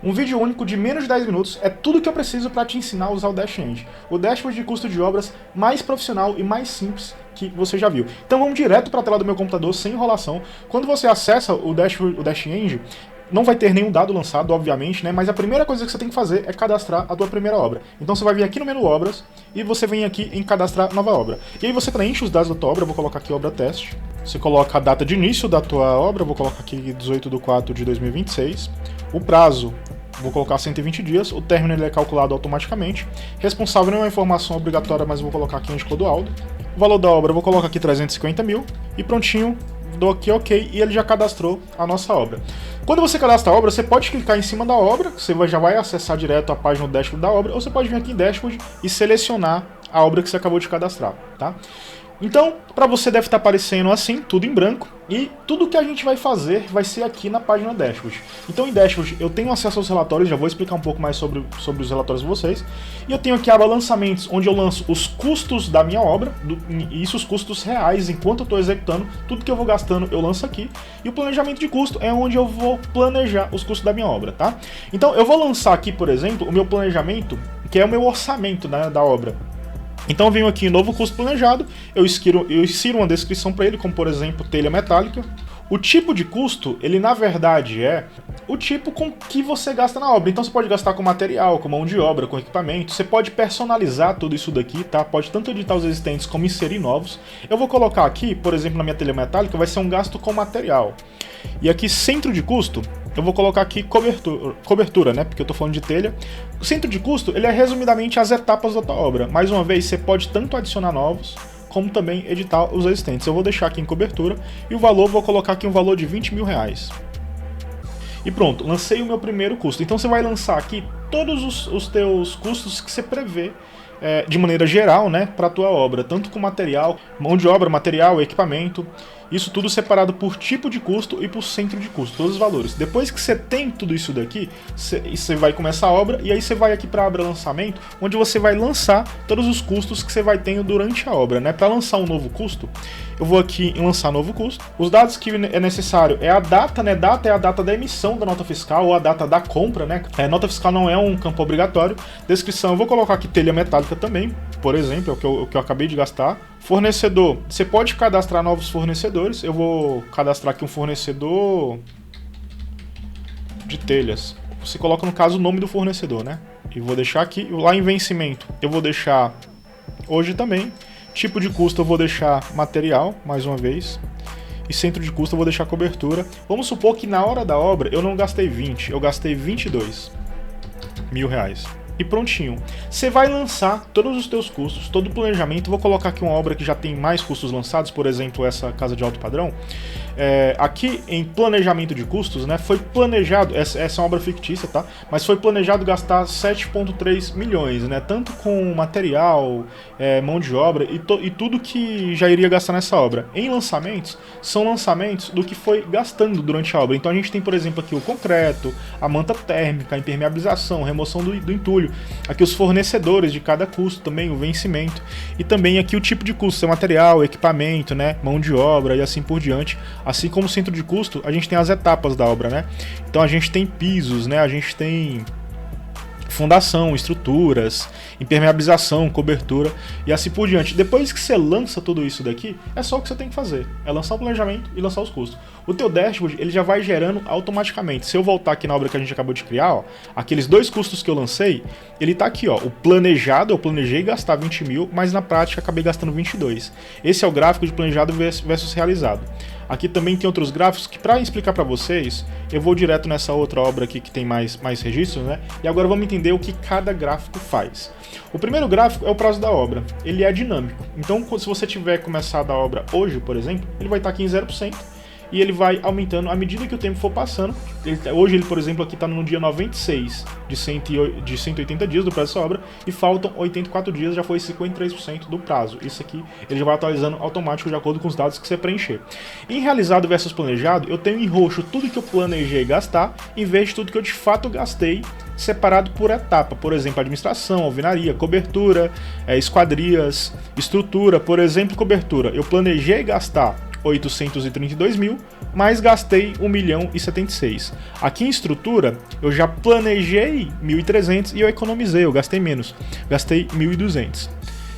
Um vídeo único de menos de 10 minutos é tudo que eu preciso para te ensinar a usar o Dashend, o dashboard de custo de obras mais profissional e mais simples que você já viu. Então vamos direto para a tela do meu computador, sem enrolação. Quando você acessa o Dashend, não vai ter nenhum dado lançado, obviamente, né? Mas a primeira coisa que você tem que fazer é cadastrar a tua primeira obra. Então você vai vir aqui no menu Obras e você vem aqui em Cadastrar Nova Obra. E aí você preenche os dados da tua obra, eu vou colocar aqui Obra Teste. Você coloca a data de início da tua obra, eu vou colocar aqui 18/4/2026. O prazo, vou colocar 120 dias, o término ele é calculado automaticamente. Responsável não é uma informação obrigatória, mas eu vou colocar aqui onde Clodoaldo. O valor da obra eu vou colocar aqui 350 mil e prontinho. Dou aqui OK e ele já cadastrou a nossa obra. Quando você cadastra a obra, você pode clicar em cima da obra, você já vai acessar direto a página do dashboard da obra, ou você pode vir aqui em Dashboard e selecionar a obra que você acabou de cadastrar, tá? Então, para você deve estar aparecendo assim, tudo em branco, e tudo que a gente vai fazer vai ser aqui na página Dashboard. Então em Dashboard eu tenho acesso aos relatórios, já vou explicar um pouco mais sobre os relatórios para vocês, e eu tenho aqui a aba Lançamentos, onde eu lanço os custos da minha obra, e isso os custos reais, enquanto eu estou executando, tudo que eu vou gastando eu lanço aqui, e o planejamento de custo é onde eu vou planejar os custos da minha obra, tá? Então eu vou lançar aqui, por exemplo, o meu planejamento, que é o meu orçamento, né, da obra. Então eu venho aqui em novo custo planejado, eu insiro uma descrição para ele, como por exemplo telha metálica. O tipo de custo, ele na verdade é o tipo com que você gasta na obra. Então você pode gastar com material, com mão de obra, com equipamento. Você pode personalizar tudo isso daqui, tá? Pode tanto editar os existentes como inserir novos. Eu vou colocar aqui, por exemplo, na minha telha metálica, vai ser um gasto com material. E aqui centro de custo, eu vou colocar aqui cobertura, né? Porque eu tô falando de telha. O centro de custo, ele é resumidamente as etapas da tua obra. Mais uma vez, você pode tanto adicionar novos, como também editar os existentes. Eu vou deixar aqui em cobertura e o valor, vou colocar aqui um valor de 20 mil reais. E pronto, lancei o meu primeiro custo. Então você vai lançar aqui todos os teus custos que você prevê de maneira geral, né, para a tua obra, tanto com material, mão de obra, material, equipamento, isso tudo separado por tipo de custo e por centro de custo, todos os valores. Depois que você tem tudo isso daqui, você vai começar a obra e aí você vai aqui para a aba lançamento, onde você vai lançar todos os custos que você vai tendo durante a obra, né? Para lançar um novo custo, eu vou aqui em lançar novo custo. Os dados que é necessário é a data, né? Data é a data da emissão da nota fiscal ou a data da compra, né? Nota fiscal não é um campo obrigatório. Descrição, eu vou colocar aqui telha metálica também, por exemplo, é o que eu acabei de gastar. Fornecedor, você pode cadastrar novos fornecedores. Eu vou cadastrar aqui um fornecedor de telhas. Você coloca no caso o nome do fornecedor, né? E vou deixar aqui. Lá em vencimento eu vou deixar hoje também. Tipo de custo eu vou deixar material, mais uma vez. E centro de custo eu vou deixar cobertura. Vamos supor que na hora da obra eu não gastei 20, eu gastei 22 mil reais. E prontinho. Você vai lançar todos os teus custos, todo o planejamento. Vou colocar aqui uma obra que já tem mais custos lançados, por exemplo, essa casa de alto padrão. Aqui em planejamento de custos, né, foi planejado, essa é uma obra fictícia, tá? Mas foi planejado gastar 7,3 milhões, né? Tanto com material, mão de obra e tudo que já iria gastar nessa obra. Em lançamentos, são lançamentos do que foi gastando durante a obra. Então a gente tem, por exemplo, aqui o concreto, a manta térmica, a impermeabilização, remoção do entulho. Aqui os fornecedores de cada custo também, o vencimento. E também aqui o tipo de custo, seu material, equipamento, né, mão de obra e assim por diante. Assim como o centro de custo, a gente tem as etapas da obra, né? Então a gente tem pisos, né? A gente tem fundação, estruturas, impermeabilização, cobertura e assim por diante. Depois que você lança tudo isso daqui, é só o que você tem que fazer. É lançar o planejamento e lançar os custos. O teu dashboard, ele já vai gerando automaticamente. Se eu voltar aqui na obra que a gente acabou de criar, ó, aqueles dois custos que eu lancei, ele tá aqui, ó. O planejado, eu planejei gastar 20 mil, mas na prática acabei gastando 22. Esse é o gráfico de planejado versus realizado. Aqui também tem outros gráficos que, para explicar para vocês, eu vou direto nessa outra obra aqui que tem mais registros, né? E agora vamos entender o que cada gráfico faz. O primeiro gráfico é o prazo da obra. Ele é dinâmico. Então, se você tiver começado a obra hoje, por exemplo, ele vai estar aqui em 0%. E ele vai aumentando à medida que o tempo for passando. Hoje ele, por exemplo, aqui está no dia 96 de 180 dias do prazo dessa obra, e faltam 84 dias, já foi 53% do prazo. Isso aqui ele já vai atualizando automático de acordo com os dados que você preencher. Em realizado versus planejado, eu tenho em roxo tudo que eu planejei gastar, em vez de tudo que eu de fato gastei, separado por etapa. Por exemplo, administração, alvenaria, cobertura, esquadrias, estrutura. Por exemplo, cobertura. Eu planejei gastar 832 mil, mas gastei 1.076. Aqui em estrutura, eu já planejei 1.300 e eu economizei, eu gastei menos. Gastei 1.200.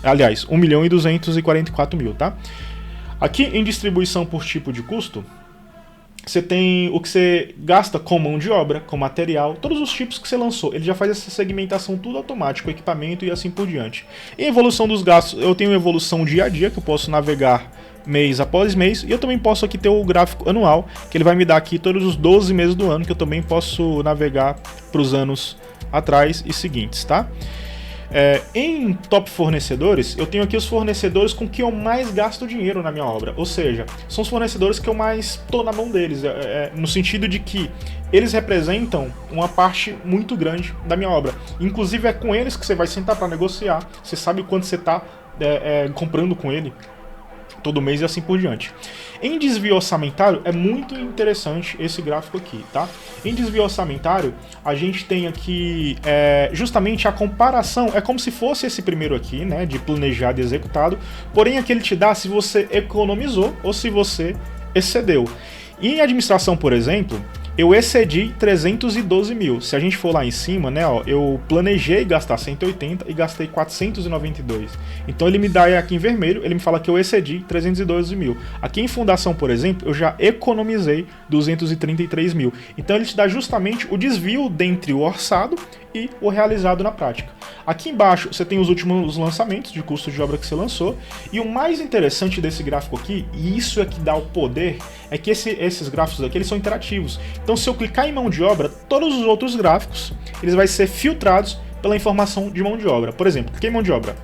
Aliás, 1.244.000, tá? Aqui em distribuição por tipo de custo, você tem o que você gasta com mão de obra, com material, todos os tipos que você lançou. Ele já faz essa segmentação tudo automático, equipamento e assim por diante. Em evolução dos gastos, eu tenho evolução dia a dia, que eu posso navegar mês após mês, e eu também posso aqui ter o gráfico anual, que ele vai me dar aqui todos os 12 meses do ano, que eu também posso navegar para os anos atrás e seguintes, tá? Em top fornecedores, eu tenho aqui os fornecedores com que eu mais gasto dinheiro na minha obra. Ou seja, são os fornecedores que eu mais estou na mão deles, no sentido de que eles representam uma parte muito grande da minha obra. Inclusive é com eles que você vai sentar para negociar, você sabe o quanto você está comprando com ele todo mês e assim por diante. Em desvio orçamentário, é muito interessante esse gráfico aqui, tá? Em desvio orçamentário, a gente tem aqui justamente a comparação, é como se fosse esse primeiro aqui, né, de planejado e executado, porém aqui ele te dá se você economizou ou se você excedeu. E em administração, por exemplo, eu excedi 312 mil. Se a gente for lá em cima, né, ó, eu planejei gastar 180 e gastei 492. Então ele me dá aqui em vermelho, ele me fala que eu excedi 312 mil. Aqui em fundação, por exemplo, eu já economizei 233 mil. Então ele te dá justamente o desvio dentre o orçado e o realizado na prática. Aqui embaixo você tem os últimos lançamentos de custo de obra que você lançou. E o mais interessante desse gráfico aqui, e isso é que dá o poder, é que esses gráficos aqui eles são interativos. Então se eu clicar em mão de obra, todos os outros gráficos eles vão ser filtrados pela informação de mão de obra. Por exemplo, cliquei em mão de obra.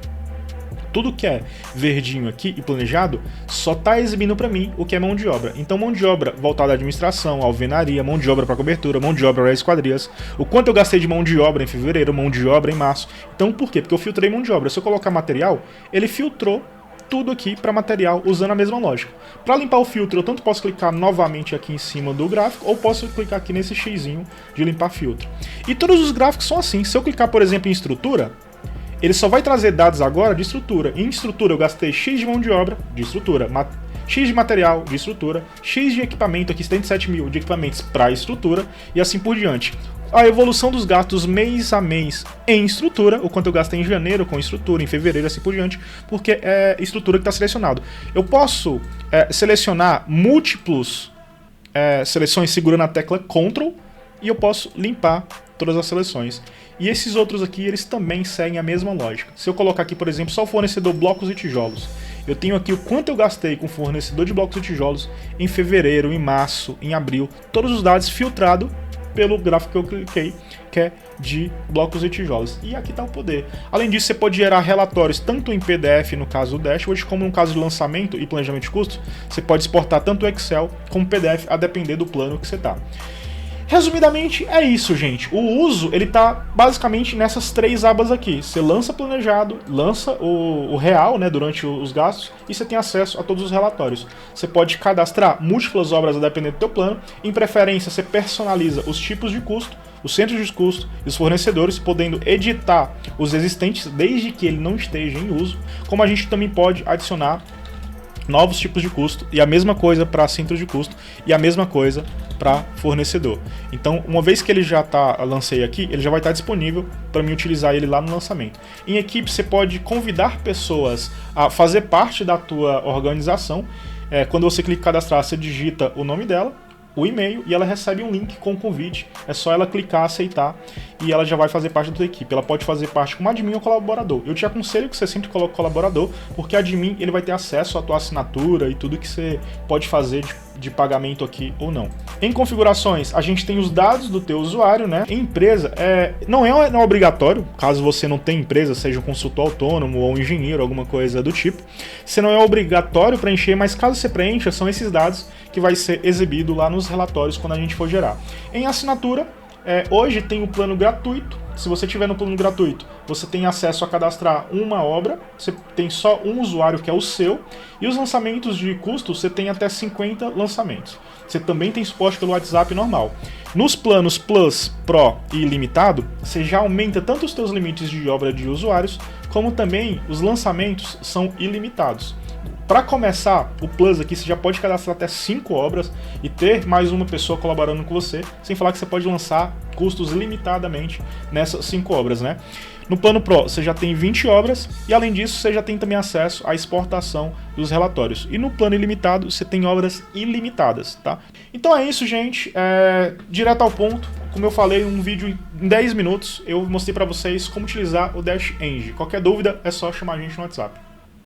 Tudo que é verdinho aqui e planejado só está exibindo para mim o que é mão de obra. Então mão de obra voltada à administração, alvenaria, mão de obra para cobertura, mão de obra para esquadrias, o quanto eu gastei de mão de obra em fevereiro, mão de obra em março. Então por quê? Porque eu filtrei mão de obra. Se eu colocar material, ele filtrou tudo aqui para material usando a mesma lógica. Para limpar o filtro, eu tanto posso clicar novamente aqui em cima do gráfico, ou posso clicar aqui nesse xizinho de limpar filtro. E todos os gráficos são assim. Se eu clicar, por exemplo, em estrutura, ele só vai trazer dados agora de estrutura. Em estrutura eu gastei X de mão de obra, de estrutura, X de material, de estrutura, X de equipamento, aqui 77 mil de equipamentos para estrutura, e assim por diante. A evolução dos gastos mês a mês em estrutura, o quanto eu gastei em janeiro com estrutura, em fevereiro, assim por diante, porque é estrutura que está selecionado. Eu posso selecionar múltiplos seleções segurando a tecla Ctrl, e eu posso limpar todas as seleções. E esses outros aqui, eles também seguem a mesma lógica. Se eu colocar aqui, por exemplo, só o fornecedor blocos e tijolos, eu tenho aqui o quanto eu gastei com o fornecedor de blocos e tijolos em fevereiro, em março, em abril, todos os dados filtrados pelo gráfico que eu cliquei, que é de blocos e tijolos. E aqui está o poder. Além disso, você pode gerar relatórios tanto em PDF, no caso do Dashboard, como no caso de lançamento e planejamento de custos. Você pode exportar tanto o Excel como o PDF, a depender do plano que você está. Resumidamente, é isso, gente. O uso, ele tá basicamente nessas três abas aqui. Você lança planejado, lança o real, né, durante os gastos, e você tem acesso a todos os relatórios. Você pode cadastrar múltiplas obras a depender do teu plano. Em preferência, você personaliza os tipos de custo, os centros de custo e os fornecedores, podendo editar os existentes desde que ele não esteja em uso. Como a gente também pode adicionar novos tipos de custo, e a mesma coisa para centros de custo, e a mesma coisa para fornecedor. Então, uma vez que ele já lancei aqui, ele já vai estar disponível para mim utilizar ele lá no lançamento. Em equipe, você pode convidar pessoas a fazer parte da tua organização. Quando você clica em cadastrar, você digita o nome dela, o e-mail, e ela recebe um link com o convite. É só ela clicar, aceitar, e ela já vai fazer parte da tua equipe. Ela pode fazer parte como admin ou colaborador. Eu te aconselho que você sempre coloque colaborador, porque admin ele vai ter acesso à tua assinatura e tudo que você pode fazer de pagamento aqui ou não. Em configurações, a gente tem os dados do teu usuário, né? Em empresa, não é obrigatório, caso você não tenha empresa, seja um consultor autônomo ou um engenheiro, alguma coisa do tipo. Você não é obrigatório preencher, mas caso você preencha, são esses dados que vai ser exibido lá nos relatórios quando a gente for gerar. Em assinatura, hoje tem o plano gratuito. Se você tiver no plano gratuito, você tem acesso a cadastrar uma obra, você tem só um usuário que é o seu, e os lançamentos de custo você tem até 50 lançamentos. Você também tem suporte pelo WhatsApp normal. Nos planos Plus, Pro e Ilimitado, você já aumenta tanto os teus limites de obra de usuários, como também os lançamentos são ilimitados. Para começar, o Plus aqui você já pode cadastrar até 5 obras e ter mais uma pessoa colaborando com você, sem falar que você pode lançar custos limitadamente nessas 5 obras, né? No plano Pro, você já tem 20 obras e, além disso, você já tem também acesso à exportação dos relatórios. E no plano ilimitado, você tem obras ilimitadas, tá? Então é isso, gente. Direto ao ponto. Como eu falei, um vídeo em 10 minutos, eu mostrei para vocês como utilizar o Dash Engine. Qualquer dúvida, é só chamar a gente no WhatsApp.